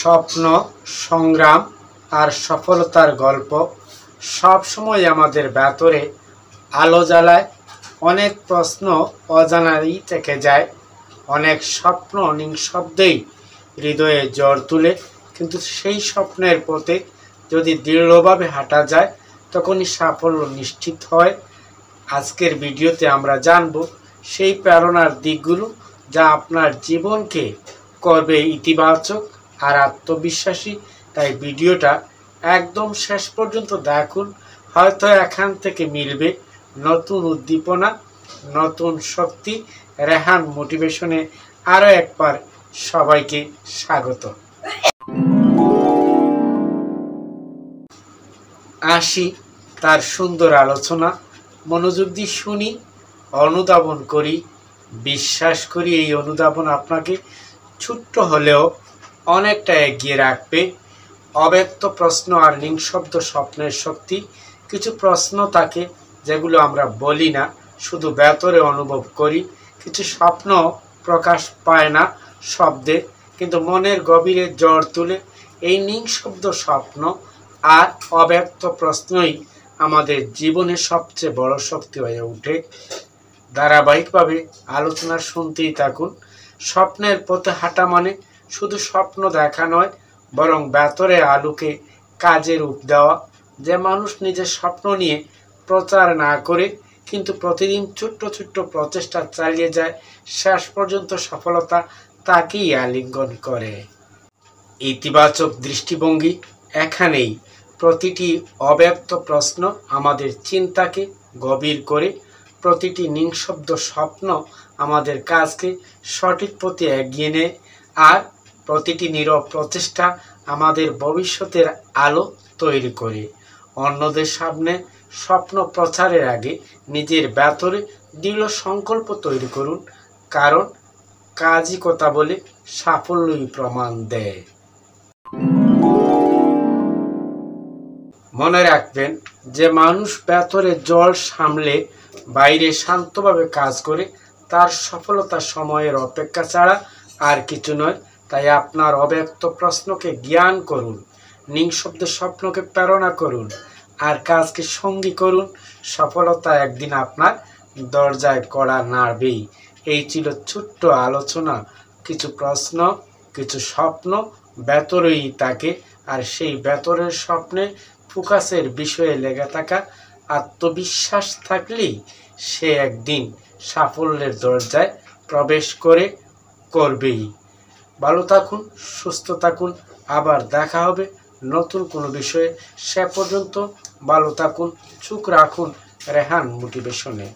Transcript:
স্বপ্ন, সংগ্রাম আর সফলতার গল্প সবসময় আমাদের ভেতরে আলো জ্বালায়। অনেক প্রশ্ন অজানাই থেকে যায়, অনেক স্বপ্ন নিঃশব্দেই হৃদয়ে জ্বর তুলে। কিন্তু সেই স্বপ্নের পথে যদি দৃঢ়ভাবে হাঁটা যায়, তখনই সাফল্য নিশ্চিত হয়। আজকের ভিডিওতে আমরা জানব সেই প্রেরণার দিকগুলো, যা আপনার জীবনকে করবে ইতিবাচক আর আত্মবিশ্বাসী। তাই ভিডিওটা একদম শেষ পর্যন্ত দেখুন, হয়তো এখান থেকে মিলবে নতুন উদ্দীপনা, নতুন শক্তি। রেহান মোটিভেশনে আরও একবার সবাইকে স্বাগত। আসি তার সুন্দর আলোচনা, মনোযোগ দিয়ে শুনি, অনুধাবন করি। বিশ্বাস করি এই অনুধাবন আপনাকে ছোট্ট হলেও অনেকটা এগিয়ে রাখবে। অব্যক্ত প্রশ্ন আর নিঃশব্দ স্বপ্নের শক্তি। কিছু প্রশ্ন থাকে যেগুলো আমরা বলি না, শুধু ভেতরে অনুভব করি। কিছু স্বপ্ন প্রকাশ পায় না শব্দে, কিন্তু মনের গভীরে জ্বর তুলে। এই নিঃশব্দ স্বপ্ন আর অব্যক্ত প্রশ্নই আমাদের জীবনের সবচেয়ে বড় শক্তি হয়ে ওঠে। ধারাবাহিকভাবে আলোচনা শুনতেই থাকুন। স্বপ্নের পথে হাঁটা মানে শুধু স্বপ্ন দেখা নয়, বরং ভেতরে আলোকে কাজে রূপ দেওয়া। যে মানুষ নিজের স্বপ্ন নিয়ে প্রচার না করে, কিন্তু প্রতিদিন ছোট্ট ছোট্ট প্রচেষ্টা চালিয়ে যায়, শেষ পর্যন্ত সফলতা তাকেই আলিঙ্গন করে। ইতিবাচক দৃষ্টিভঙ্গি এখানেই। প্রতিটি অব্যক্ত প্রশ্ন আমাদের চিন্তাকে গভীর করে, প্রতিটি নিঃশব্দ স্বপ্ন আমাদের কাজকে সঠিক পথে এগিয়ে নেয়, আর প্রতিটি নীরব প্রচেষ্টা আমাদের ভবিষ্যতের আলো তৈরি করে। অন্যদের সামনে স্বপ্ন প্রচারের আগে নিজের ভেতরে দৃঢ় সংকল্প তৈরি করুন, কারণ কাজই কথা বলে, সাফল্যই প্রমাণ দেয়। মনে রাখবেন, যে মানুষ ভেতরে জল সামলে বাইরে শান্তভাবে কাজ করে, তার সফলতা সময়ের অপেক্ষা ছাড়া আর কিছু নয়। তাই আপনার অব্যক্ত প্রশ্নকে জ্ঞান করুন, নিঃশব্দ স্বপ্নকে প্রেরণা করুন, আর কাজকে সঙ্গী করুন। সফলতা একদিন আপনার দরজায় কড়া নাড়বেই। এই ছিল ছোট্ট আলোচনা। কিছু প্রশ্ন, কিছু স্বপ্ন ভেতরেই থাকে, আর সেই ভেতরের স্বপ্নে ফোকাসের বিষয়ে লেগে থাকা আত্মবিশ্বাস থাকলেই সে একদিন সাফল্যের দরজায় প্রবেশ করবেই। ভালো থাকুন, সুস্থ থাকুন, আবার দেখা হবে নতুন কোনো বিষয়ে। সে পর্যন্ত ভালো থাকুন, চোখ রাখুন রেহান মোটিভেশনে।